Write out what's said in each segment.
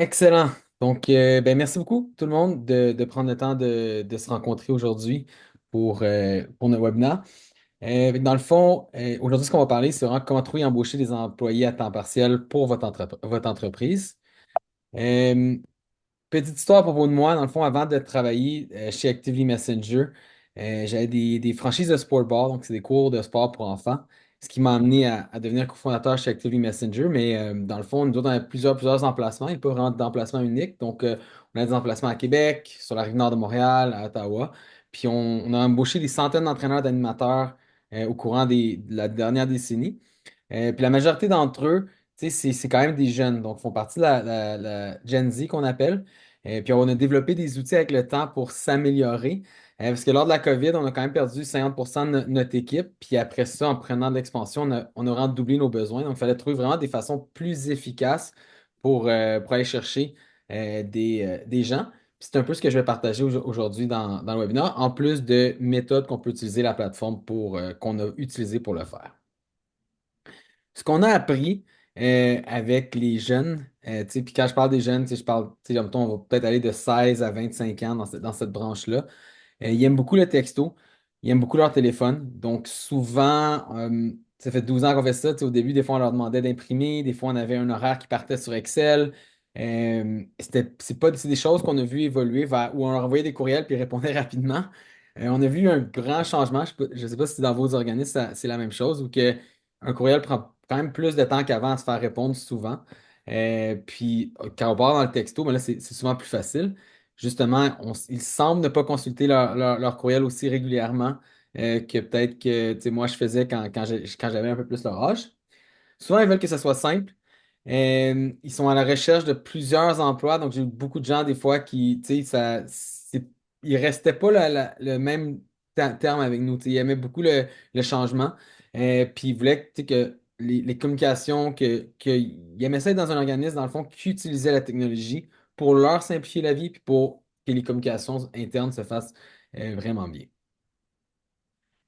Excellent. Donc, ben, merci beaucoup tout le monde de prendre le temps de se rencontrer aujourd'hui pour notre webinaire. Dans le fond, aujourd'hui, ce qu'on va parler, c'est vraiment comment trouver et embaucher des employés à temps partiel pour votre entreprise. Euh, Petite histoire à propos de moi, dans le fond, avant de travailler chez Actively Messenger, j'avais des franchises de sport ball, donc c'est des cours de sport pour enfants, ce qui m'a amené à devenir cofondateur chez Actively Messenger. Mais dans le fond, nous autres, on a plusieurs emplacements, il n'y a pas vraiment d'emplacement unique. Donc, on a des emplacements à Québec, sur la rive nord de Montréal, à Ottawa. Puis, on a embauché des centaines d'entraîneurs d'animateurs au courant de la dernière décennie. Puis la majorité d'entre eux, tu sais, c'est quand même des jeunes, donc font partie de la Gen Z qu'on appelle. Puis on a développé des outils avec le temps pour s'améliorer. Parce que lors de la COVID, on a quand même perdu 50% de notre équipe. Puis après ça, en prenant de l'expansion, on a vraiment doublé nos besoins. Donc, il fallait trouver vraiment des façons plus efficaces pour aller chercher des gens. Puis c'est un peu ce que je vais partager aujourd'hui dans le webinaire, en plus de méthodes qu'on peut utiliser la plateforme qu'on a utilisées pour le faire. Ce qu'on a appris avec les jeunes, tu sais, puis quand je parle des jeunes, tu sais, je parle, tu sais, mettons, on va peut-être aller de 16 à 25 ans dans cette branche-là. Ils aiment beaucoup le texto, ils aiment beaucoup leur téléphone. Donc, souvent, ça fait 12 ans qu'on fait ça. Tu sais, au début, des fois, on leur demandait d'imprimer, des fois, on avait un horaire qui partait sur Excel. C'est des choses qu'on a vu évoluer où on leur envoyait des courriels puis ils répondaient rapidement. On a vu un grand changement. Je ne sais pas si dans vos organismes, c'est la même chose ou que un courriel prend quand même plus de temps qu'avant à se faire répondre souvent. Puis, quand on part dans le texto, mais là, c'est souvent plus facile. Justement, ils semblent ne pas consulter leur courriel aussi régulièrement que peut-être que tu sais, moi je faisais quand j'avais un peu plus leur âge. Souvent, ils veulent que ça soit simple. Ils sont à la recherche de plusieurs emplois. Donc, j'ai eu beaucoup de gens, des fois, qui, tu sais, ils restaient pas le même terme avec nous. Tu sais, ils aimaient beaucoup le changement. Puis, ils voulaient, tu sais, que les communications, ils aimaient ça être dans un organisme, dans le fond, qui utilisait la technologie pour leur simplifier la vie, puis pour que les communications internes se fassent vraiment bien.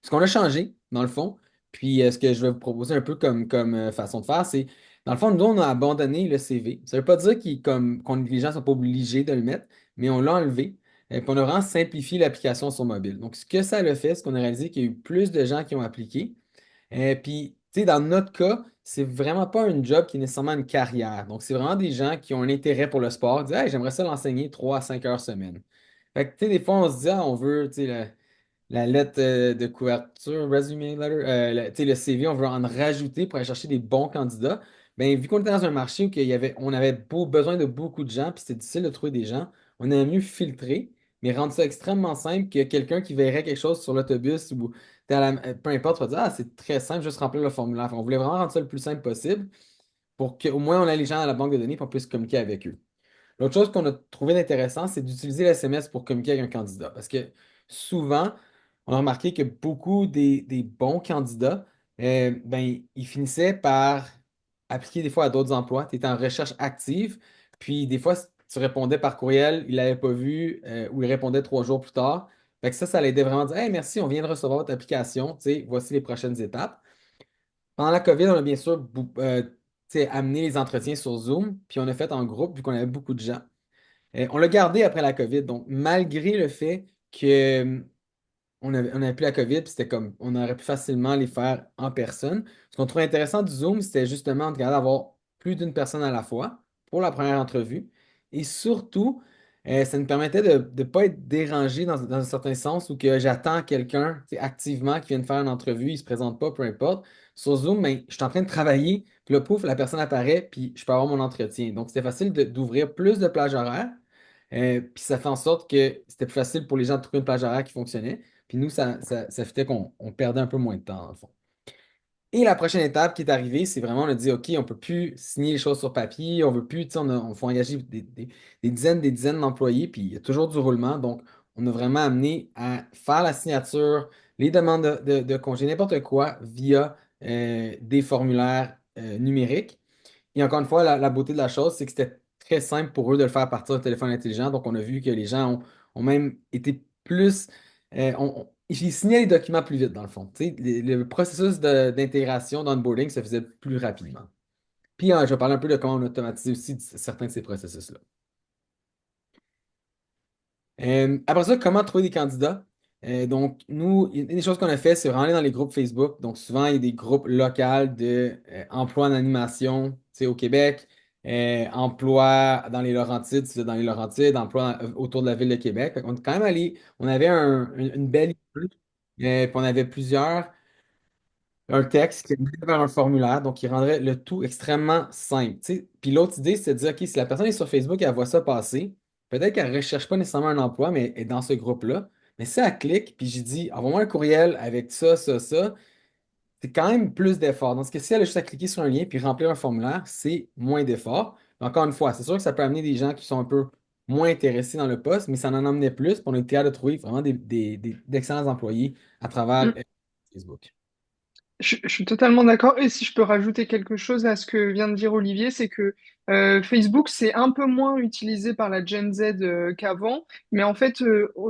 Ce qu'on a changé, dans le fond, puis ce que je vais vous proposer un peu comme façon de faire, c'est, dans le fond, nous, on a abandonné le CV. Ça ne veut pas dire que les gens ne sont pas obligés de le mettre, mais on l'a enlevé. Puis on a vraiment simplifié l'application sur mobile. Donc, ce que ça a fait, c'est qu'on a réalisé qu'il y a eu plus de gens qui ont appliqué. Puis, tu sais, dans notre cas, c'est vraiment pas un job qui est nécessairement une carrière. Donc, c'est vraiment des gens qui ont un intérêt pour le sport, qui disent, hey, j'aimerais ça l'enseigner 3 à 5 heures semaine. Fait que, tu sais, des fois, on se dit, ah, on veut, tu sais, la lettre de couverture, resume letter, tu sais, le CV, on veut en rajouter pour aller chercher des bons candidats. Bien, vu qu'on était dans un marché où on avait besoin de beaucoup de gens, puis c'était difficile de trouver des gens, on a mieux filtrer, mais rendre ça extrêmement simple que quelqu'un qui verrait quelque chose sur l'autobus ou peu importe, va dire, ah, c'est très simple, juste remplir le formulaire. On voulait vraiment rendre ça le plus simple possible pour qu'au moins on ait les gens à la banque de données et qu'on puisse communiquer avec eux. L'autre chose qu'on a trouvé d'intéressant, c'est d'utiliser l'SMS pour communiquer avec un candidat. Parce que souvent, on a remarqué que beaucoup des bons candidats, ben, ils finissaient par appliquer des fois à d'autres emplois. Tu étais en recherche active, puis des fois, tu répondais par courriel, il l'avait pas vu, ou il répondait 3 jours plus tard. Fait que ça l'aidait vraiment à dire, hey, merci, on vient de recevoir votre application, tu sais, voici les prochaines étapes. Pendant la COVID, on a bien sûr tu sais, amené les entretiens sur Zoom, puis on a fait en groupe, vu qu'on avait beaucoup de gens. On l'a gardé après la COVID. Donc, malgré le fait que on avait plus la COVID, puis c'était comme on aurait pu facilement les faire en personne. Ce qu'on trouvait intéressant du Zoom, c'était justement de regarder d'avoir plus d'une personne à la fois pour la première entrevue. Et surtout, ça nous permettait de ne pas être dérangé dans un certain sens où que j'attends quelqu'un tu sais, activement qui vienne faire une entrevue, il ne se présente pas, peu importe. Sur Zoom, ben, je suis en train de travailler, puis là, pouf, la personne apparaît, puis je peux avoir mon entretien. Donc, c'était facile d'ouvrir plus de plages horaires. Puis ça fait en sorte que c'était plus facile pour les gens de trouver une plage horaire qui fonctionnait. Puis nous, ça fait qu'on perdait un peu moins de temps, dans le fond. Et la prochaine étape qui est arrivée, c'est vraiment, on a dit, OK, on ne peut plus signer les choses sur papier, on veut plus, tu sais, on faut engager des dizaines d'employés, puis il y a toujours du roulement. Donc, on a vraiment amené à faire la signature, les demandes de congé, n'importe quoi, via des formulaires numériques. Et encore une fois, la beauté de la chose, c'est que c'était très simple pour eux de le faire à partir d'un téléphone intelligent. Donc, on a vu que les gens ont même été plus. Ils signaient les documents plus vite, dans le fond. Tu sais, le processus d'intégration, d'onboarding se faisait plus rapidement. Puis je vais parler un peu de comment on automatise aussi certains de ces processus-là. Après ça, comment trouver des candidats? Donc, nous, une des choses qu'on a fait, c'est vraiment aller dans les groupes Facebook. Donc, souvent, il y a des groupes locaux de emploi en animation, tu sais, au Québec, emploi dans les Laurentides, si vous êtes dans les Laurentides, emploi autour de la ville de Québec. Fait qu'on est quand même allé, on avait une belle idée, puis on avait un texte qui allait vers un formulaire, donc qui rendrait le tout extrêmement simple. Tu sais. Puis l'autre idée, c'est de dire, OK, si la personne est sur Facebook et elle voit ça passer, peut-être qu'elle ne recherche pas nécessairement un emploi, mais est dans ce groupe-là. Mais si elle clique, puis j'ai dit, envoie-moi un courriel avec ça, ça, ça, c'est quand même plus d'effort. Dans ce cas-ci, elle a juste à cliquer sur un lien puis remplir un formulaire, c'est moins d'effort. Mais encore une fois, c'est sûr que ça peut amener des gens qui sont un peu moins intéressés dans le poste, mais ça en amenait plus, puis on a été capable de trouver vraiment d'excellents employés à travers Facebook. Je suis totalement d'accord. Et si je peux rajouter quelque chose à ce que vient de dire Olivier, c'est que Facebook, c'est un peu moins utilisé par la Gen Z qu'avant, mais en fait,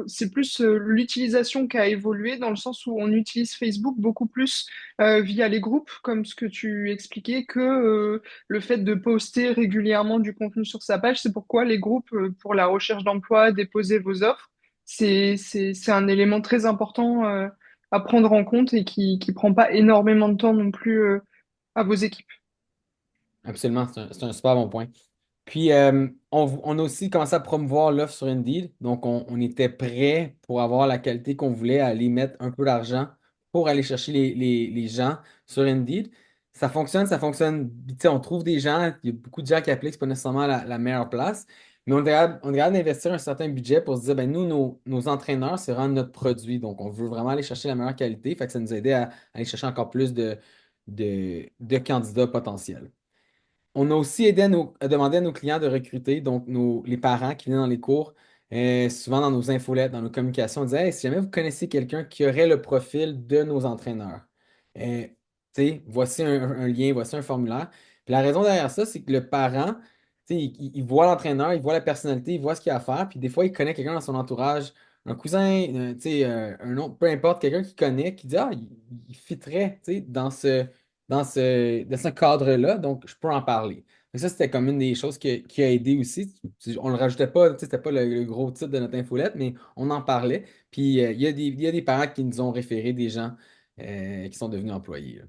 c'est plus l'utilisation qui a évolué dans le sens où on utilise Facebook beaucoup plus via les groupes, comme ce que tu expliquais, que le fait de poster régulièrement du contenu sur sa page. C'est pourquoi les groupes pour la recherche d'emploi, déposer vos offres, c'est un élément très important. À prendre en compte et qui prend pas énormément de temps non plus à vos équipes. Absolument, c'est un super bon point. Puis, on a aussi commencé à promouvoir l'offre sur Indeed. Donc, on était prêt pour avoir la qualité qu'on voulait, à aller mettre un peu d'argent pour aller chercher les gens sur Indeed. Ça fonctionne. Tu sais, on trouve des gens, il y a beaucoup de gens qui appliquent, c'est pas nécessairement la meilleure place. Mais on est capable d'investir un certain budget pour se dire, ben nous, nos entraîneurs, c'est vraiment notre produit. Donc, on veut vraiment aller chercher la meilleure qualité. Fait que ça nous a aidé à aller chercher encore plus de candidats potentiels. On a aussi aidé à demander à nos clients de recruter, donc les parents qui viennent dans les cours, souvent dans nos infolettes, dans nos communications, on disait, hey, si jamais vous connaissez quelqu'un qui aurait le profil de nos entraîneurs, tu sais, voici un lien, voici un formulaire. Puis la raison derrière ça, c'est que le parent, tu sais, il voit l'entraîneur, il voit la personnalité, il voit ce qu'il a à faire, puis des fois, il connaît quelqu'un dans son entourage, un cousin, tu sais, un autre, peu importe, quelqu'un qu'il connaît, qui dit, ah, il fitterait, tu sais, dans ce cadre-là, donc je peux en parler. Mais ça, c'était comme une des choses qui a aidé aussi. On le rajoutait pas, tu sais, c'était pas le gros titre de notre infolette, mais on en parlait. Puis il y a des parents qui nous ont référé des gens qui sont devenus employés, là.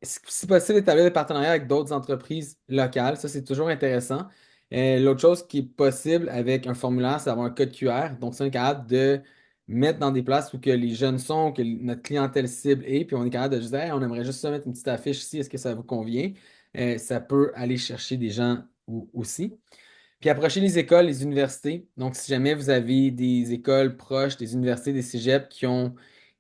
Si possible, établir des partenariats avec d'autres entreprises locales, ça c'est toujours intéressant. L'autre chose qui est possible avec un formulaire, c'est d'avoir un code QR. Donc, c'est capable de mettre dans des places où que les jeunes sont, que notre clientèle cible est, puis on est capable de dire, hey, on aimerait juste ça mettre une petite affiche ici, est-ce que ça vous convient? Ça peut aller chercher des gens aussi. Puis approchez les écoles, les universités. Donc, si jamais vous avez des écoles proches, des universités, des cégeps qui ont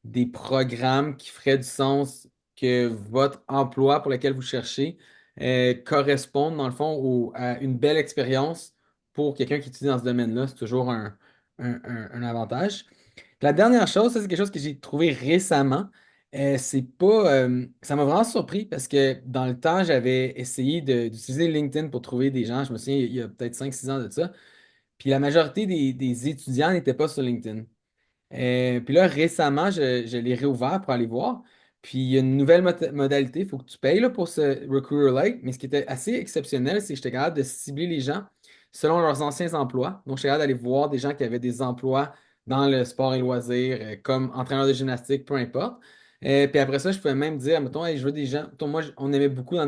des programmes qui feraient du sens que votre emploi pour lequel vous cherchez corresponde, dans le fond, à une belle expérience pour quelqu'un qui étudie dans ce domaine-là, c'est toujours un avantage. La dernière chose, ça c'est quelque chose que j'ai trouvé récemment. C'est pas, ça m'a vraiment surpris parce que dans le temps, j'avais essayé d'utiliser LinkedIn pour trouver des gens. Je me souviens, il y a peut-être 5 6 ans de ça. Puis la majorité des étudiants n'étaient pas sur LinkedIn. Puis là, récemment, je l'ai réouvert pour aller voir. Puis il y a une nouvelle modalité, il faut que tu payes là, pour ce Recruiter Lite. Mais ce qui était assez exceptionnel, c'est que j'étais capable de cibler les gens selon leurs anciens emplois. Donc, j'étais capable d'aller voir des gens qui avaient des emplois dans le sport et loisirs, comme entraîneur de gymnastique, peu importe. Puis après ça, je pouvais même dire, mettons, hey, je veux des gens. Mettons, moi, on aimait beaucoup dans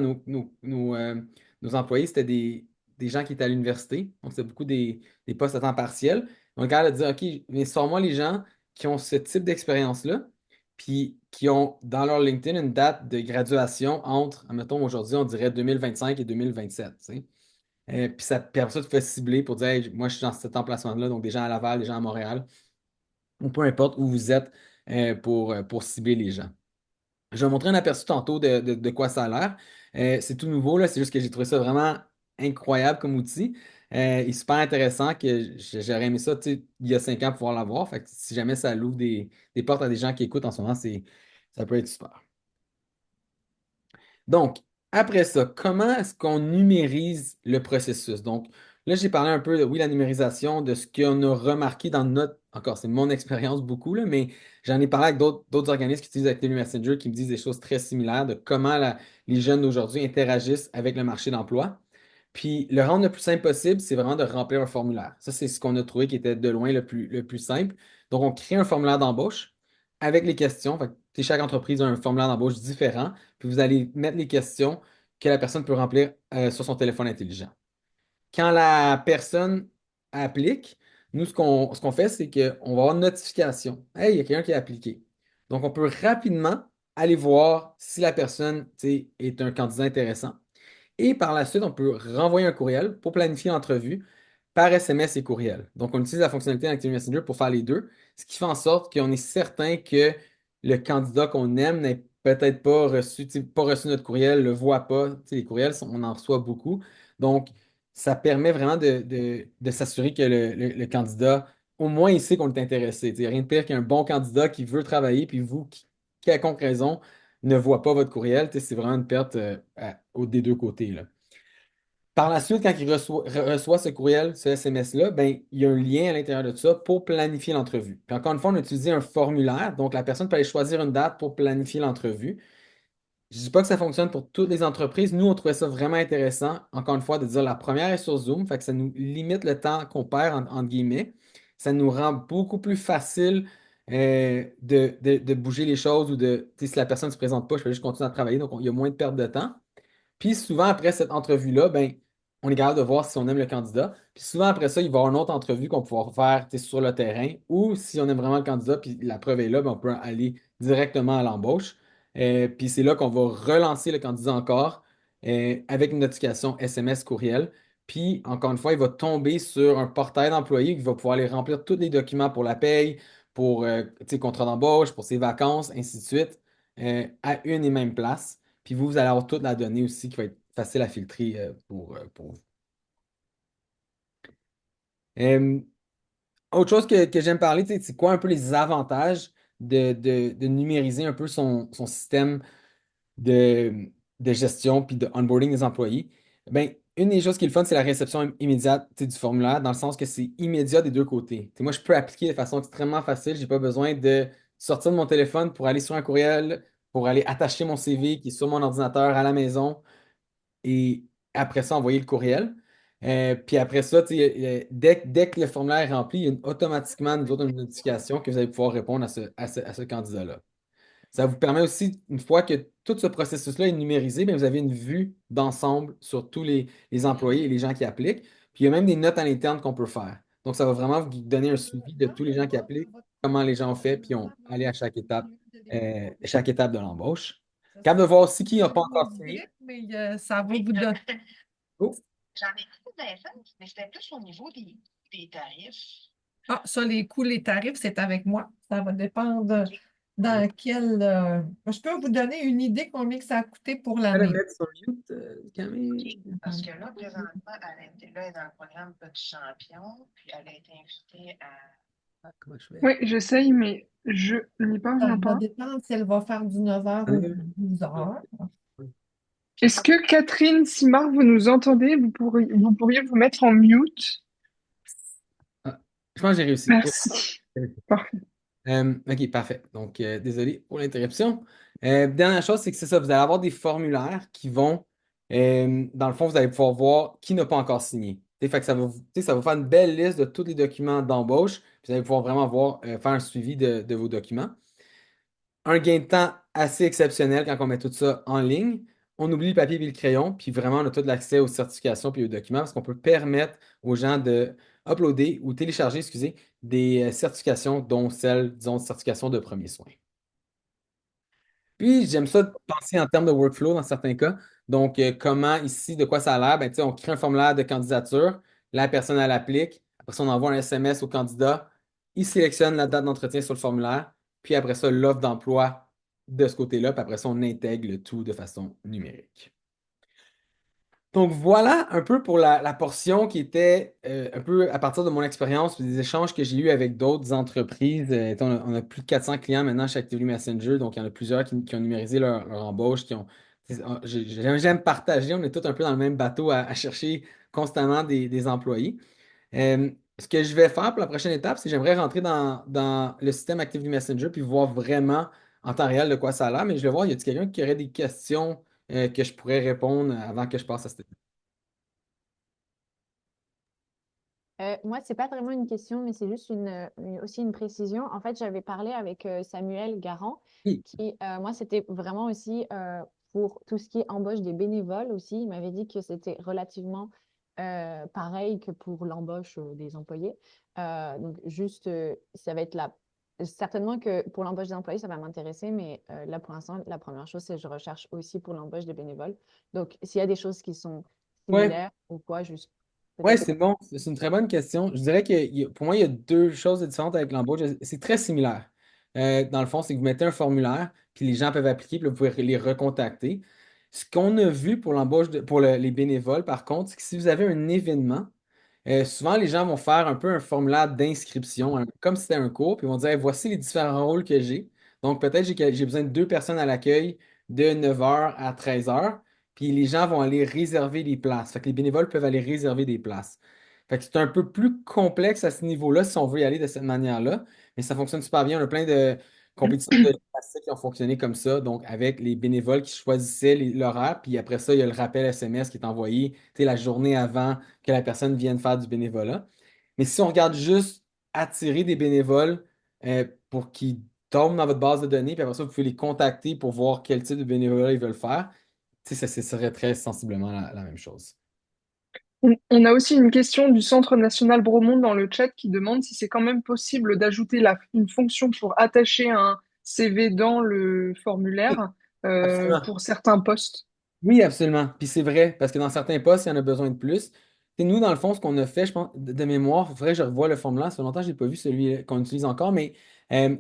nos employés, c'était des gens qui étaient à l'université. Donc, c'était beaucoup des postes à temps partiel. Donc, capable de dire, OK, mais sors-moi les gens qui ont ce type d'expérience-là, puis qui ont dans leur LinkedIn une date de graduation entre, admettons, aujourd'hui, on dirait 2025 et 2027. Tu sais. Puis après ça, tu fais cibler pour dire, hey, moi, je suis dans cet emplacement-là, donc des gens à Laval, des gens à Montréal, ou peu importe où vous êtes pour cibler les gens. Je vais vous montrer un aperçu tantôt de quoi ça a l'air. C'est tout nouveau, là. C'est juste que j'ai trouvé ça vraiment incroyable comme outil. Et super intéressant que j'aurais aimé ça, tu sais, il y a 5 ans pouvoir l'avoir. Fait que si jamais ça ouvre des portes à des gens qui écoutent en ce moment, ça peut être super. Donc, après ça, comment est-ce qu'on numérise le processus? Donc, Là, j'ai parlé un peu de, oui, la numérisation, de ce qu'on a remarqué dans notre, encore, c'est mon expérience beaucoup, là, mais j'en ai parlé avec d'autres organismes qui utilisent Activity Messenger qui me disent des choses très similaires de comment les jeunes d'aujourd'hui interagissent avec le marché d'emploi. Puis le rendre le plus simple possible, c'est vraiment de remplir un formulaire. Ça, c'est ce qu'on a trouvé qui était de loin le plus simple. Donc, on crée un formulaire d'embauche avec les questions. Fait que, chaque entreprise a un formulaire d'embauche différent. Puis vous allez mettre les questions que la personne peut remplir sur son téléphone intelligent. Quand la personne applique, nous, ce qu'on fait, c'est qu'on va avoir une notification. Hey, il y a quelqu'un qui a appliqué. Donc, on peut rapidement aller voir si la personne, tu sais, est un candidat intéressant. Et par la suite, on peut renvoyer un courriel pour planifier l'entrevue par SMS et courriel. Donc, on utilise la fonctionnalité d'Activity Messenger pour faire les deux, ce qui fait en sorte qu'on est certain que le candidat qu'on aime n'ait peut-être pas reçu, tu sais, pas reçu notre courriel, le voit pas. Tu sais, les courriels, on en reçoit beaucoup. Donc, ça permet vraiment de s'assurer que le candidat, au moins, il sait qu'on est intéressé. Tu sais, rien de pire qu'un bon candidat qui veut travailler, puis vous, qui, quelconque raison, ne voit pas votre courriel. Tu sais, c'est vraiment une perte des deux côtés, là. Par la suite, quand il reçoit ce courriel, ce SMS-là, ben, il y a un lien à l'intérieur de tout ça pour planifier l'entrevue. Puis encore une fois, on a utilisé un formulaire, donc la personne peut aller choisir une date pour planifier l'entrevue. Je ne dis pas que ça fonctionne pour toutes les entreprises. Nous, on trouvait ça vraiment intéressant, encore une fois, de dire la première est sur Zoom, fait que ça nous limite le temps qu'on perd, entre guillemets. Ça nous rend beaucoup plus facile de bouger les choses ou tu sais, si la personne ne se présente pas, je peux juste continuer à travailler, donc il y a moins de perte de temps. Puis souvent, après cette entrevue-là, ben, on est capable de voir si on aime le candidat. Puis souvent, après ça, il va y avoir une autre entrevue qu'on pourra faire tu sais, sur le terrain. Ou si on aime vraiment le candidat, puis la preuve est là, ben, on peut aller directement à l'embauche. Puis c'est là qu'on va relancer le candidat encore avec une notification SMS courriel. Puis, encore une fois, il va tomber sur un portail d'employés qui va pouvoir aller remplir tous les documents pour la paye, pour tu sais, contrat d'embauche, pour ses vacances, ainsi de suite, à une et même place. Puis vous allez avoir toute la donnée aussi qui va être facile à filtrer pour vous. Euh, Autre chose que j'aime parler, tu sais, c'est quoi un peu les avantages de numériser un peu son système de, de gestion puis de onboarding des employés? Ben, une des choses qui est le fun, c'est la réception immédiate, tu sais, du formulaire, dans le sens que c'est immédiat des deux côtés. Tu sais, moi, je peux appliquer de façon extrêmement facile. J'ai pas besoin de sortir de mon téléphone pour aller sur un courriel, pour aller attacher mon CV qui est sur mon ordinateur à la maison et après ça, envoyer le courriel. Puis après ça, tu sais, dès que le formulaire est rempli, il y a automatiquement nous autres, une notification que vous allez pouvoir répondre à ce candidat-là. Ça vous permet aussi, une fois que tout ce processus-là est numérisé, bien, vous avez une vue d'ensemble sur tous les employés et les gens qui appliquent. Puis il y a même des notes à l'interne qu'on peut faire. Donc, ça va vraiment vous donner un suivi de tous les gens qui appliquent, comment les gens ont fait, puis on aller à chaque étape de l'embauche. Capable de voir aussi qui n'a pas encore signé. Mais ça va vous donner. Oh. J'en ai beaucoup d'infos, mais c'était plus au niveau des tarifs. Ah, ça, les coûts, les tarifs, c'est avec moi. Ça va dépendre dans quel. Je peux vous donner une idée combien que ça a coûté pour Elle va l'année. mettre sur mute, Camille. Parce que là, présentement, elle était là dans le programme Petit Champion, puis elle a été invitée à. Ah, comment je fais? Oui, j'essaye, mais je n'y Ça parviens va pas. dépendre si elle va faire du 9h ou du 12h. Est-ce que Catherine Simard, vous nous entendez? Vous pourriez vous mettre en mute? Ah, je pense que j'ai réussi. Oh. Merci. Parfait. OK, parfait. Donc, désolé pour l'interruption. Dernière chose, c'est que c'est ça, vous allez avoir des formulaires qui vont, dans le fond, vous allez pouvoir voir qui n'a pas encore signé. Fait que ça va, tu sais, ça va faire une belle liste de tous les documents d'embauche, puis vous allez pouvoir vraiment voir, faire un suivi de vos documents. Un gain de temps assez exceptionnel quand on met tout ça en ligne. On oublie le papier et le crayon, puis vraiment, on a tout l'accès aux certifications puis aux documents parce qu'on peut permettre aux gens de uploader ou télécharger, excusez, des certifications, dont celle, disons, certification de premiers soins. Puis, j'aime ça de penser en termes de workflow dans certains cas. Donc, comment ici, de quoi ça a l'air? Ben, tu sais, on crée un formulaire de candidature, la personne, elle applique, après ça, on envoie un SMS au candidat, il sélectionne la date d'entretien sur le formulaire, puis après ça, l'offre d'emploi de ce côté-là, puis après ça, on intègre le tout de façon numérique. Donc voilà un peu pour la portion qui était un peu à partir de mon expérience, des échanges que j'ai eus avec d'autres entreprises. On a plus de 400 clients maintenant chez Actively Messenger, donc il y en a plusieurs qui ont numérisé leur embauche, qui ont J'aime partager. On est tous un peu dans le même bateau à chercher constamment des employés. Ce que je vais faire pour la prochaine étape, c'est que j'aimerais rentrer dans le système actif du Messenger puis voir vraiment en temps réel de quoi ça a l'air. Mais je vais voir, y a-t-il quelqu'un qui aurait des questions que je pourrais répondre avant que je passe à cette étape? Moi, c'est pas vraiment une question, mais c'est juste aussi une précision. En fait, j'avais parlé avec Samuel Garand, Oui. qui, moi, c'était vraiment aussi pour tout ce qui est embauche des bénévoles aussi. Il m'avait dit que c'était relativement pareil que pour l'embauche des employés. Donc, juste, ça va être là. Certainement que pour l'embauche des employés, ça va m'intéresser, mais là, pour l'instant, la première chose, c'est que je recherche aussi pour l'embauche des bénévoles. Donc, s'il y a des choses qui sont Ouais. similaires ou quoi, juste Ouais, peut-être. c'est bon. C'est une très bonne question. Je dirais que pour moi, il y a deux choses différentes avec l'embauche. C'est très similaire. Dans le fond, c'est que vous mettez un formulaire, puis les gens peuvent appliquer, puis là, vous pouvez les recontacter. Ce qu'on a vu pour les bénévoles, par contre, c'est que si vous avez un événement, souvent les gens vont faire un peu un formulaire d'inscription, comme si c'était un cours, puis ils vont dire, Hey, voici les différents rôles que j'ai. Donc peut-être j'ai besoin de deux personnes à l'accueil de 9h à 13h. Puis les gens vont aller réserver des places. Fait que les bénévoles peuvent aller réserver des places. Fait que c'est un peu plus complexe à ce niveau-là si on veut y aller de cette manière-là. Mais ça fonctionne super bien. On a plein de compétitions de gymnastique qui ont fonctionné comme ça. Donc, avec les bénévoles qui choisissaient l'horaire. Puis après ça, il y a le rappel SMS qui est envoyé, tu sais, la journée avant que la personne vienne faire du bénévolat. Mais si on regarde juste attirer des bénévoles pour qu'ils tombent dans votre base de données, puis après ça, vous pouvez les contacter pour voir quel type de bénévolat ils veulent faire. Tu sais, ça serait très sensiblement la même chose. On a aussi une question du Centre national Bromont dans le chat qui demande si c'est quand même possible d'ajouter une fonction pour attacher un CV dans le Oui, formulaire absolument. pour certains postes. Oui, absolument. Puis c'est vrai, parce que dans certains postes, il y en a besoin de plus. Et nous, dans le fond, ce qu'on a fait, je pense, de mémoire, il faudrait que je revoie le formulaire. Ça fait longtemps que je n'ai pas vu celui qu'on utilise encore, mais euh,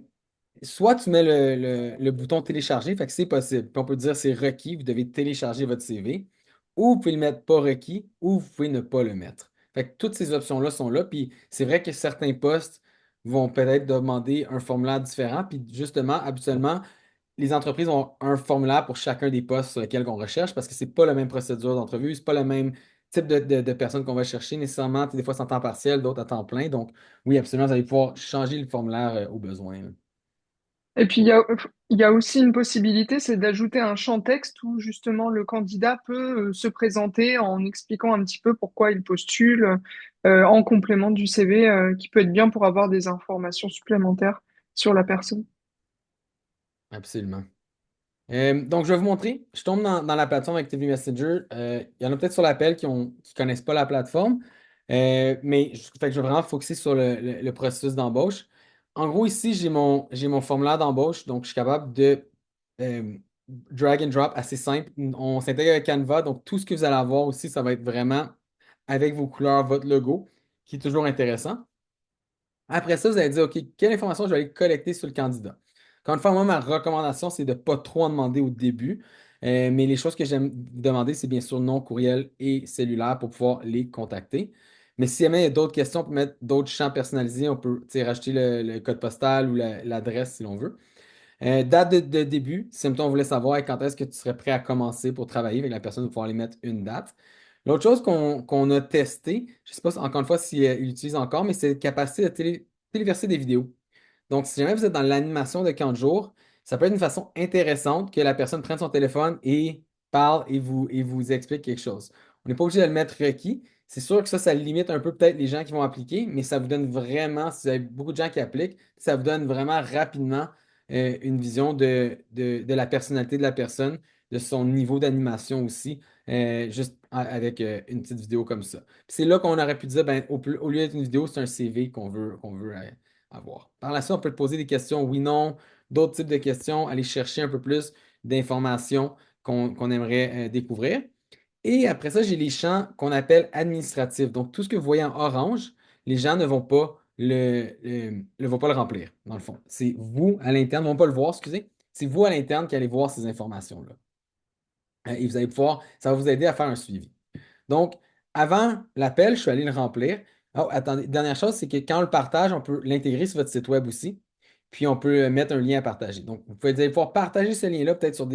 soit tu mets le bouton télécharger, fait que c'est possible. Puis on peut dire c'est requis, vous devez télécharger votre CV, ou vous pouvez le mettre pas requis, ou vous pouvez ne pas le mettre. Fait que toutes ces options-là sont là. Puis c'est vrai que certains postes vont peut-être demander un formulaire différent. Puis justement, habituellement, les entreprises ont un formulaire pour chacun des postes sur lesquels on recherche parce que c'est pas la même procédure d'entrevue, c'est pas le même type de personnes qu'on va chercher nécessairement. Des fois, c'est en temps partiel, d'autres à temps plein. Donc, oui, absolument, vous allez pouvoir changer le formulaire au besoin, là. Et puis, il y a aussi une possibilité, c'est d'ajouter un champ texte où justement le candidat peut se présenter en expliquant un petit peu pourquoi il postule en complément du CV, qui peut être bien pour avoir des informations supplémentaires sur la personne. Absolument. Donc, je vais vous montrer. Je tombe dans la plateforme Activity Messenger. Il y en a peut-être sur l'appel qui ne connaissent pas la plateforme. Fait que je vais vraiment focuser sur le processus d'embauche. En gros, ici, j'ai mon formulaire d'embauche. Donc, je suis capable de euh, drag and drop assez simple. On s'intègre avec Canva. Donc, tout ce que vous allez avoir aussi, ça va être vraiment avec vos couleurs, votre logo, qui est toujours intéressant. Après ça, vous allez dire, OK, quelle information je vais aller collecter sur le candidat? Encore une fois, moi, ma recommandation, c'est de ne pas trop en demander au début. Mais les choses que j'aime vous demander, c'est bien sûr nom, courriel et cellulaire pour pouvoir les contacter. Mais si jamais il y a d'autres questions, on peut mettre d'autres champs personnalisés. On peut, tu sais, rajouter le code postal ou l'adresse si l'on veut. Date de début, si mettons, on voulait savoir quand est-ce que tu serais prêt à commencer pour travailler avec la personne, pour pouvoir aller mettre une date. L'autre chose qu'on a testé, je ne sais pas encore une fois s'il l'utilise encore, mais c'est la capacité de téléverser des vidéos. Donc, si jamais vous êtes dans l'animation de 40 jours, ça peut être une façon intéressante que la personne prenne son téléphone et parle et vous explique quelque chose. On n'est pas obligé de le mettre requis. C'est sûr que ça limite un peu peut-être les gens qui vont appliquer, mais ça vous donne vraiment, si vous avez beaucoup de gens qui appliquent, ça vous donne vraiment rapidement une vision de la personnalité de la personne, de son niveau d'animation aussi, juste avec une petite vidéo comme ça. Puis c'est là qu'on aurait pu dire, ben, au lieu d'être une vidéo, c'est un CV qu'on veut avoir. Par la suite, on peut te poser des questions, oui, non, d'autres types de questions, aller chercher un peu plus d'informations qu'on aimerait découvrir. Et après ça, j'ai les champs qu'on appelle administratifs. Donc, tout ce que vous voyez en orange, les gens ne vont pas vont pas le remplir, dans le fond. C'est vous à l'interne, ne vont pas le voir, excusez. C'est vous à l'interne qui allez voir ces informations-là. Et vous allez pouvoir, ça va vous aider à faire un suivi. Donc, avant l'appel, je suis allé le remplir. Oh, attendez, dernière chose, c'est que quand on le partage, on peut l'intégrer sur votre site web aussi. Puis on peut mettre un lien à partager. Donc, vous pouvez pouvoir partager ce lien-là peut-être sur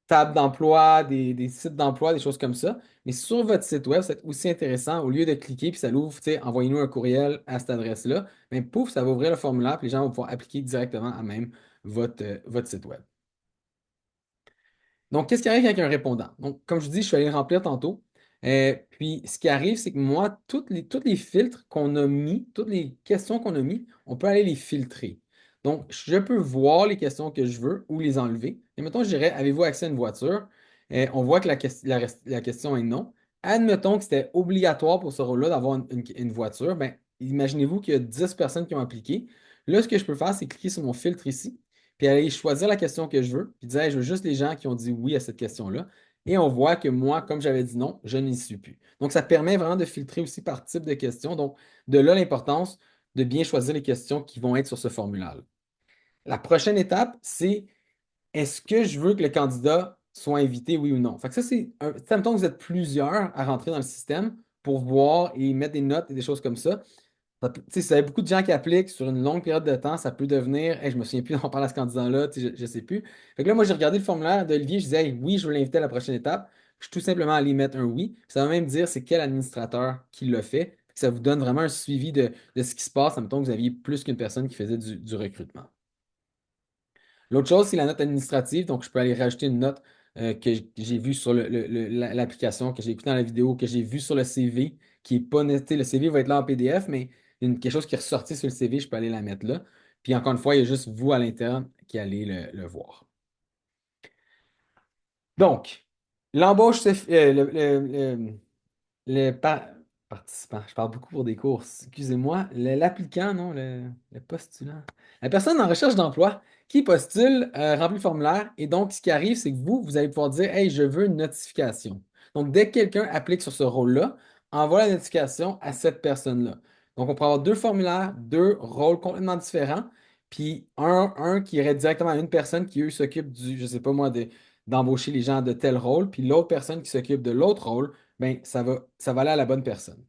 tables d'emploi, des sites d'emploi, des choses comme ça. Mais sur votre site web, c'est aussi intéressant, au lieu de cliquer, puis ça l'ouvre, tu sais, envoyez-nous un courriel à cette adresse-là, mais pouf, ça va ouvrir le formulaire, puis les gens vont pouvoir appliquer directement à même votre site web. Donc, qu'est-ce qui arrive avec un répondant? Donc, comme je dis, je suis allé le remplir tantôt. Puis, ce qui arrive, c'est que moi, tous les filtres qu'on a mis, toutes les questions qu'on a mis, on peut aller les filtrer. Donc, je peux voir les questions que je veux ou les enlever. Et mettons, je dirais, avez-vous accès à une voiture? On voit que la question est non. Admettons que c'était obligatoire pour ce rôle-là d'avoir une voiture. Ben, imaginez-vous qu'il y a 10 personnes qui ont appliqué. Là, ce que je peux faire, c'est cliquer sur mon filtre ici puis aller choisir la question que je veux, puis dire, Hey, je veux juste les gens qui ont dit oui à cette question-là. Et on voit que moi, comme j'avais dit non, je n'y suis plus. Donc, ça permet vraiment de filtrer aussi par type de question. Donc, de là l'importance de bien choisir les questions qui vont être sur ce formulaire-là. La prochaine étape, c'est est-ce que je veux que le candidat soit invité, oui ou non? Fait que ça, ça mettons que vous êtes plusieurs à rentrer dans le système pour voir et mettre des notes et des choses comme ça. Tu sais, si vous avez beaucoup de gens qui appliquent sur une longue période de temps, ça peut devenir, hey, je me souviens plus d'en parler à ce candidat-là, tu sais, je ne sais plus. Fait que là, moi, j'ai regardé le formulaire d'Olivier, je disais, hey, oui, je veux l'inviter à la prochaine étape. Je suis tout simplement allé mettre un oui. Ça va même dire c'est quel administrateur qui l'a fait. Ça vous donne vraiment un suivi de ce qui se passe. Mettons que vous aviez plus qu'une personne qui faisait du recrutement. L'autre chose, c'est la note administrative. Donc, je peux aller rajouter une note que j'ai vue sur l'application, que j'ai écoutée dans la vidéo, que j'ai vue sur le CV, qui n'est pas noté. Le CV va être là en PDF, mais quelque chose qui est ressorti sur le CV, je peux aller la mettre là. Puis encore une fois, il y a juste vous à l'interne qui allez le voir. Donc, l'embauche, le participant, je parle beaucoup pour des courses. Excusez-moi. L'applicant, non, le postulant. La personne en recherche d'emploi qui postule, remplit le formulaire. Et donc, ce qui arrive, c'est que vous allez pouvoir dire, Hey, je veux une notification. Donc, dès que quelqu'un applique sur ce rôle-là, envoie la notification à cette personne-là. Donc, on pourrait avoir deux formulaires, deux rôles complètement différents. Puis, un qui irait directement à une personne qui, eux, s'occupe je sais pas moi, d'embaucher les gens de tel rôle. Puis, l'autre personne qui s'occupe de l'autre rôle ben, ça va aller à la bonne personne.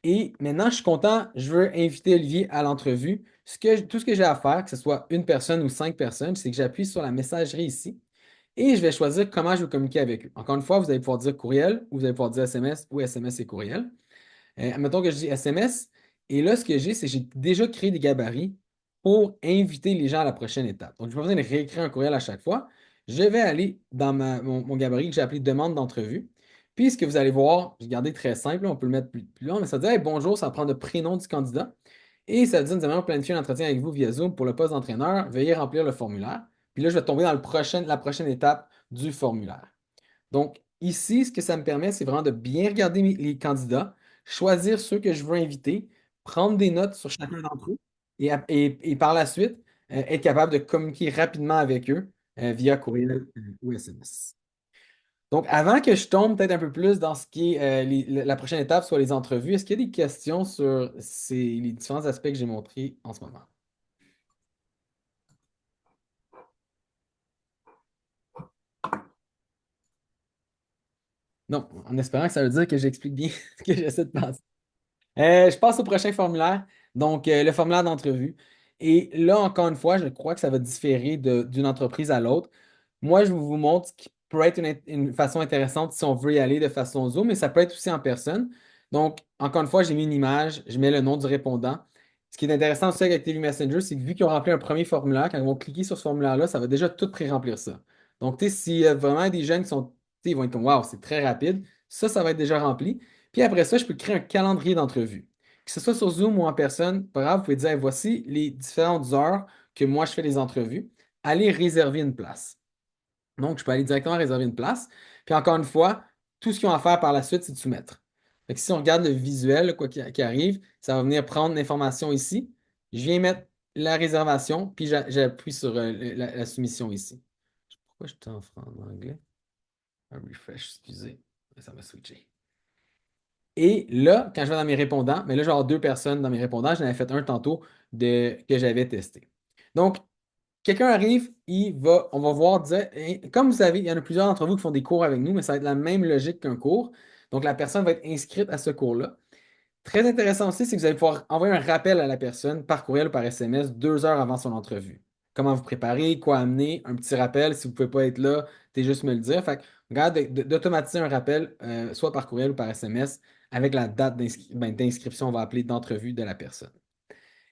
Et maintenant, je suis content, je veux inviter Olivier à l'entrevue. Tout ce que j'ai à faire, que ce soit une personne ou 5 personnes, c'est que j'appuie sur la messagerie ici et je vais choisir comment je veux communiquer avec eux. Encore une fois, vous allez pouvoir dire courriel ou vous allez pouvoir dire SMS ou SMS et courriel. Admettons que je dis SMS. Et là, ce que j'ai, c'est que j'ai déjà créé des gabarits pour inviter les gens à la prochaine étape. Donc, je n'ai pas besoin de réécrire un courriel à chaque fois. Je vais aller dans mon gabarit que j'ai appelé demande d'entrevue. Puis, ce que vous allez voir, j'ai gardé très simple, on peut le mettre plus long, mais ça dit hey, bonjour, ça prend le prénom du candidat. Et ça dit nous allons planifier un entretien avec vous via Zoom pour le poste d'entraîneur. Veuillez remplir le formulaire. Puis là, je vais tomber dans la prochaine étape du formulaire. Donc, ici, ce que ça me permet, c'est vraiment de bien regarder les candidats, choisir ceux que je veux inviter, prendre des notes sur chacun d'entre eux et par la suite, être capable de communiquer rapidement avec eux via courriel ou SMS. Donc, avant que je tombe peut-être un peu plus dans ce qui est la prochaine étape, soit les entrevues, est-ce qu'il y a des questions sur les différents aspects que j'ai montrés en ce moment? Non, en espérant que ça veut dire que j'explique bien ce que j'essaie de penser. Je passe au prochain formulaire, donc le formulaire d'entrevue. Et là, encore une fois, je crois que ça va différer d'une entreprise à l'autre. Moi, je vous montre ce qui peut être une façon intéressante si on veut y aller de façon Zoom, mais ça peut être aussi en personne. Donc, encore une fois, j'ai mis une image, je mets le nom du répondant. Ce qui est intéressant aussi avec TV Messenger, c'est que vu qu'ils ont rempli un premier formulaire, quand ils vont cliquer sur ce formulaire-là, ça va déjà tout pré-remplir ça. Donc, tu sais, s'il y a vraiment des jeunes qui sont, tu sais, ils vont être comme, waouh, c'est très rapide, ça va être déjà rempli. Puis après ça, je peux créer un calendrier d'entrevue. Que ce soit sur Zoom ou en personne, pas grave, vous pouvez dire, Hey, voici les différentes heures que moi je fais les entrevues. Allez réserver une place. Donc, je peux aller directement réserver une place. Puis encore une fois, tout ce qu'ils ont à faire par la suite, c'est de soumettre. Fait que si on regarde le visuel, quoi qui arrive, ça va venir prendre l'information ici. Je viens mettre la réservation, puis j'appuie sur la soumission ici. Pourquoi je suis en anglais? Un refresh, excusez. Ça m'a switché. Et là, quand je vais dans mes répondants, mais là, je vais avoir 2 personnes dans mes répondants. J'en avais fait un tantôt que j'avais testé. Donc, quelqu'un arrive, on va voir, comme vous savez, il y en a plusieurs d'entre vous qui font des cours avec nous, mais ça va être la même logique qu'un cours. Donc, la personne va être inscrite à ce cours-là. Très intéressant aussi, c'est que vous allez pouvoir envoyer un rappel à la personne par courriel ou par SMS 2 heures avant son entrevue. Comment vous préparer, quoi amener, un petit rappel si vous ne pouvez pas être là, t'es juste me le dire. Fait que, regarde d'automatiser un rappel, soit par courriel ou par SMS, avec la date d'inscription, on va appeler d'entrevue de la personne.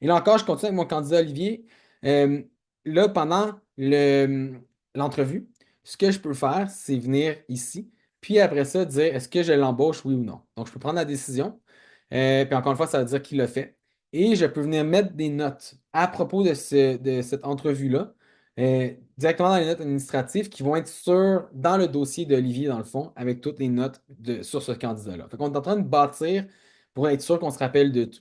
Et là encore, je continue avec mon candidat Olivier. Euh, Là, pendant l'entrevue, ce que je peux faire, c'est venir ici, puis après ça, dire est-ce que je l'embauche, oui ou non. Donc, je peux prendre la décision, puis encore une fois, ça veut dire qui l'a fait. Et je peux venir mettre des notes à propos de cette entrevue-là, directement dans les notes administratives qui vont être dans le dossier d'Olivier, dans le fond, avec toutes les notes sur ce candidat-là. Fait qu'on est en train de bâtir pour être sûr qu'on se rappelle de tout.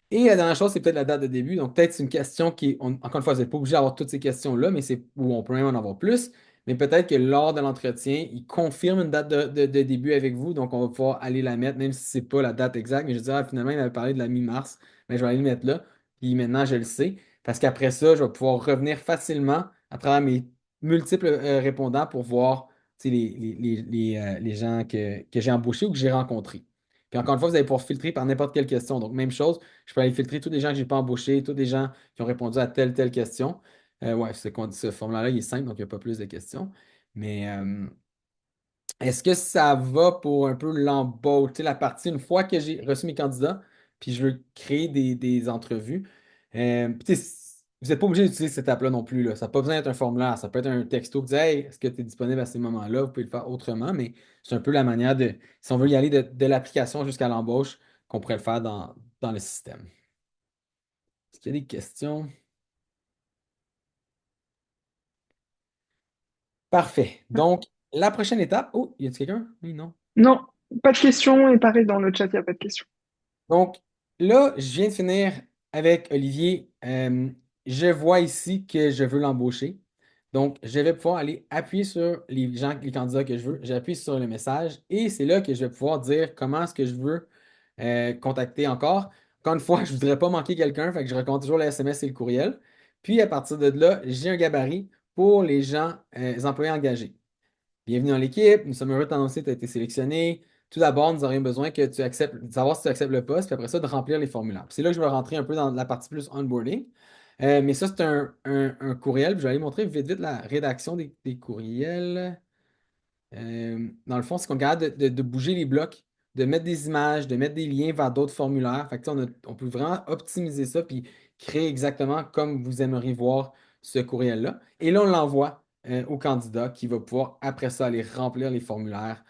Et la dernière chose, c'est peut-être la date de début. Donc, peut-être c'est une question encore une fois, vous n'êtes pas obligé d'avoir toutes ces questions-là, mais c'est où on peut même en avoir plus. Mais peut-être que lors de l'entretien, il confirme une date de début avec vous. Donc, on va pouvoir aller la mettre, même si ce n'est pas la date exacte. Mais je dirais, finalement, il avait parlé de la mi-mars. Mais je vais aller le mettre là. Puis maintenant, je le sais. Parce qu'après ça, je vais pouvoir revenir facilement à travers mes multiples répondants pour voir tu sais, les gens que j'ai embauchés ou que j'ai rencontrés. Puis encore une fois, vous allez pouvoir filtrer par n'importe quelle question. Donc, même chose, je peux aller filtrer tous les gens que je n'ai pas embauchés, tous les gens qui ont répondu à telle question. Ouais, ce formulaire-là, il est simple, donc il n'y a pas plus de questions. Mais est-ce que ça va pour un peu l'embauche, tu sais, la partie, une fois que j'ai reçu mes candidats, puis je veux créer des entrevues, puis tu sais, vous n'êtes pas obligé d'utiliser cette étape-là non plus, là. Ça n'a pas besoin d'être un formulaire. Ça peut être un texto qui dit Hey, est-ce que tu es disponible à ces moments-là? Vous pouvez le faire autrement, mais c'est un peu la manière si on veut y aller de l'application jusqu'à l'embauche, qu'on pourrait le faire dans le système. Est-ce qu'il y a des questions? Parfait. Donc, la prochaine étape. Oh, y a-t-il quelqu'un? Oui, non. Non, pas de questions et pareil dans le chat, il n'y a pas de questions. Donc, là, je viens de finir avec Olivier. Je vois ici que je veux l'embaucher. Donc, je vais pouvoir aller appuyer sur les candidats que je veux. J'appuie sur le message et c'est là que je vais pouvoir dire comment est-ce que je veux contacter encore. Encore une fois, je ne voudrais pas manquer quelqu'un, fait que je recompte toujours le SMS et le courriel. Puis, à partir de là, j'ai un gabarit pour les employés engagés. Bienvenue dans l'équipe. Nous sommes heureux de t'annoncer que tu as été sélectionné. Tout d'abord, nous aurions besoin que tu acceptes, de savoir si tu acceptes le poste, puis après ça, de remplir les formulaires. Puis c'est là que je vais rentrer un peu dans la partie plus onboarding. Mais ça, c'est un courriel. Puis je vais aller montrer vite, vite la rédaction des courriels. Dans le fond, c'est qu'on est capable de bouger les blocs, de mettre des images, de mettre des liens vers d'autres formulaires. Fait que, tu sais, on peut vraiment optimiser ça puis créer exactement comme vous aimeriez voir ce courriel-là. Et là, on l'envoie au candidat qui va pouvoir, après ça, aller remplir les formulaires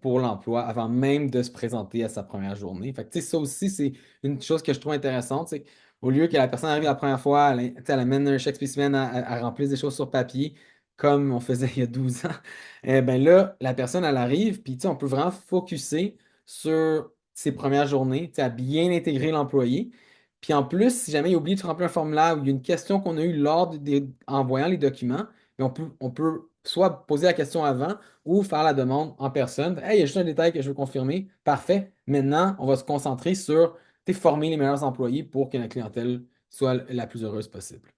pour l'emploi avant même de se présenter à sa première journée. Fait que, tu sais, ça aussi, c'est une chose que je trouve intéressante. C'est au lieu que la personne arrive la première fois, tu sais, elle amène un chèque spécimen à remplir des choses sur papier, comme on faisait il y a 12 ans. Ben là, la personne, elle arrive, puis tu sais, on peut vraiment focuser sur ses premières journées, tu sais, à bien intégrer l'employé. Puis en plus, si jamais il oublie de remplir un formulaire ou il y a une question qu'on a eue en voyant les documents, ben on peut soit poser la question avant ou faire la demande en personne. Hey, il y a juste un détail que je veux confirmer. Parfait. Maintenant, on va se concentrer sur former les meilleurs employés pour que la clientèle soit la plus heureuse possible.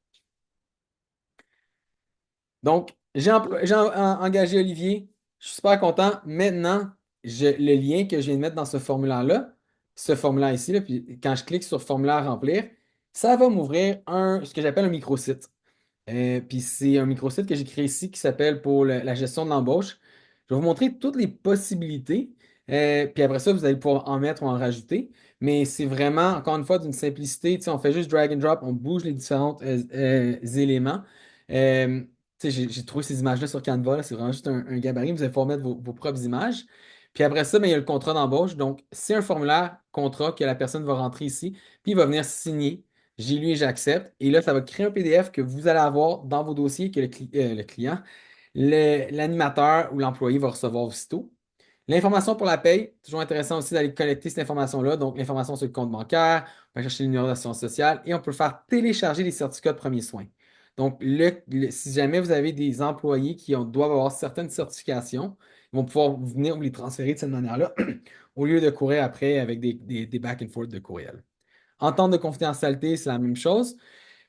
Donc, engagé Olivier. Je suis super content. Maintenant, le lien que je viens de mettre dans ce formulaire-là, ce formulaire ici, là, puis quand je clique sur formulaire remplir, ça va m'ouvrir ce que j'appelle un microsite. Puis c'est un microsite que j'ai créé ici qui s'appelle pour la gestion de l'embauche. Je vais vous montrer toutes les possibilités. Puis après ça, vous allez pouvoir en mettre ou en rajouter. Mais c'est vraiment, encore une fois, d'une simplicité. Tu sais, on fait juste drag and drop, on bouge les différents éléments. Tu sais, j'ai trouvé ces images-là sur Canva, là. C'est vraiment juste un gabarit. Vous allez pouvoir mettre vos propres images. Puis après ça, ben, il y a le contrat d'embauche. Donc, c'est un formulaire contrat que la personne va rentrer ici, puis il va venir signer. J'ai lu et j'accepte. Et là, ça va créer un PDF que vous allez avoir dans vos dossiers que le client, l'animateur ou l'employé va recevoir aussitôt. L'information pour la paye, toujours intéressant aussi d'aller collecter cette information-là. Donc, l'information sur le compte bancaire, on va chercher le numéro d'assurance sociale et on peut faire télécharger les certificats de premiers soins. Donc, si jamais vous avez des employés qui doivent avoir certaines certifications, ils vont pouvoir venir vous les transférer de cette manière-là au lieu de courir après avec des back and forth de courriel. Entente de confidentialité, c'est la même chose.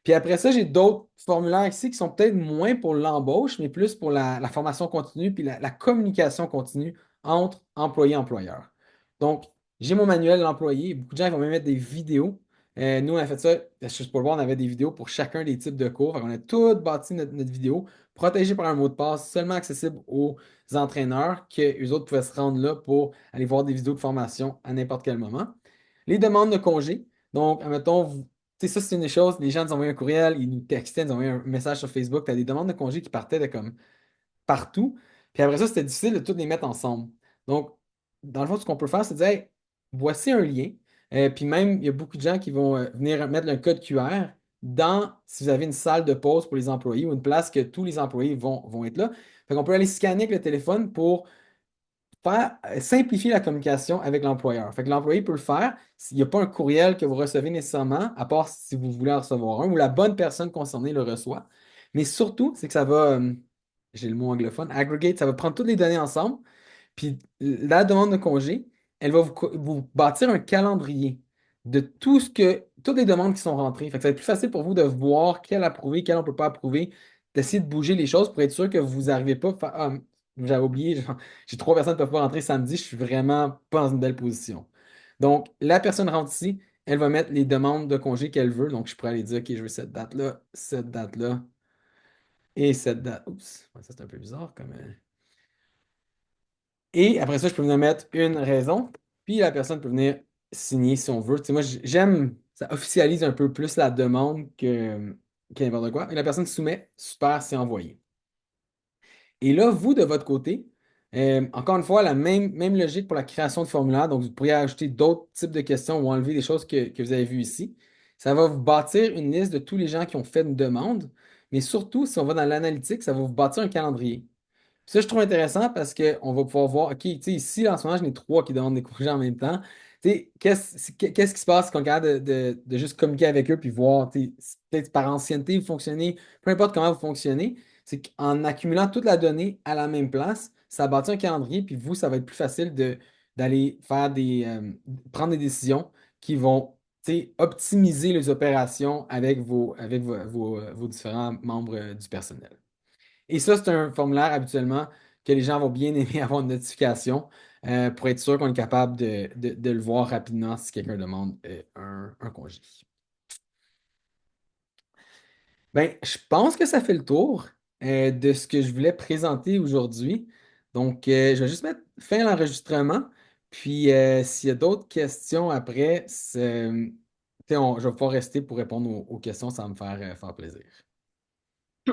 Puis après ça, j'ai d'autres formulaires ici qui sont peut-être moins pour l'embauche, mais plus pour la formation continue puis la communication continue entre employé et employeur. Donc, j'ai mon manuel de l'employé. Beaucoup de gens vont même mettre des vidéos. Nous, on a fait ça, juste pour le voir, on avait des vidéos pour chacun des types de cours. On a tout bâti notre vidéo protégé par un mot de passe, seulement accessible aux entraîneurs, que eux autres pouvaient se rendre là pour aller voir des vidéos de formation à n'importe quel moment. Les demandes de congés. Donc, admettons, tu sais, ça, c'est une des choses, les gens nous envoyaient un courriel, ils nous textaient, ils nous envoyaient un message sur Facebook, tu as des demandes de congés qui partaient de comme partout. Puis après ça, c'était difficile de toutes les mettre ensemble. Donc, dans le fond, ce qu'on peut faire, c'est dire, hey, voici un lien. Puis même, il y a beaucoup de gens qui vont venir mettre un code QR dans, si vous avez une salle de pause pour les employés ou une place que tous les employés vont être là. Fait qu'on peut aller scanner avec le téléphone pour faire simplifier la communication avec l'employeur. Fait que l'employé peut le faire s'il n'y a pas un courriel que vous recevez nécessairement, à part si vous voulez en recevoir un, ou la bonne personne concernée le reçoit. Mais surtout, c'est que ça va, j'ai le mot anglophone, aggregate, ça va prendre toutes les données ensemble. Puis la demande de congé, elle va vous bâtir un calendrier de toutes les demandes qui sont rentrées. Fait que ça va être plus facile pour vous de voir quelle approuver, quelle on ne peut pas approuver, d'essayer de bouger les choses pour être sûr que vous n'arrivez pas à faire, ah, j'avais oublié, j'ai trois personnes qui ne peuvent pas rentrer samedi, je suis vraiment pas dans une belle position. Donc, la personne rentre ici, elle va mettre les demandes de congé qu'elle veut. Donc, je pourrais aller dire, OK, je veux cette date-là et cette date. Oups, ouais, ça c'est un peu bizarre comme. Et après ça, je peux venir mettre une raison, puis la personne peut venir signer si on veut. Tu sais, moi, j'aime, ça officialise un peu plus la demande que n'importe quoi. Et la personne soumet, super, c'est envoyé. Et là, vous, de votre côté, encore une fois, la même logique pour la création de formulaire. Donc, vous pourriez ajouter d'autres types de questions ou enlever des choses que vous avez vues ici. Ça va vous bâtir une liste de tous les gens qui ont fait une demande. Mais surtout, si on va dans l'analytique, ça va vous bâtir un calendrier. Ça, je trouve intéressant parce qu'on va pouvoir voir, OK, tu sais, ici, en ce moment, j'en ai trois qui demandent des congés en même temps. Tu sais, qu'est-ce qui se passe quand on est capable de juste communiquer avec eux puis voir, tu sais, peut-être par ancienneté, vous fonctionnez, peu importe comment vous fonctionnez, c'est qu'en accumulant toute la donnée à la même place, ça bâtit un calendrier, puis vous, ça va être plus facile d'aller faire prendre des décisions qui vont, tu sais, optimiser les opérations avec vos différents membres du personnel. Et ça, c'est un formulaire habituellement que les gens vont bien aimer avoir une notification pour être sûr qu'on est capable de le voir rapidement si quelqu'un demande un congé. Ben, je pense que ça fait le tour de ce que je voulais présenter aujourd'hui. Donc, je vais juste mettre fin à l'enregistrement. Puis, s'il y a d'autres questions après, tu sais, je vais pouvoir rester pour répondre aux questions. Ça va me faire plaisir.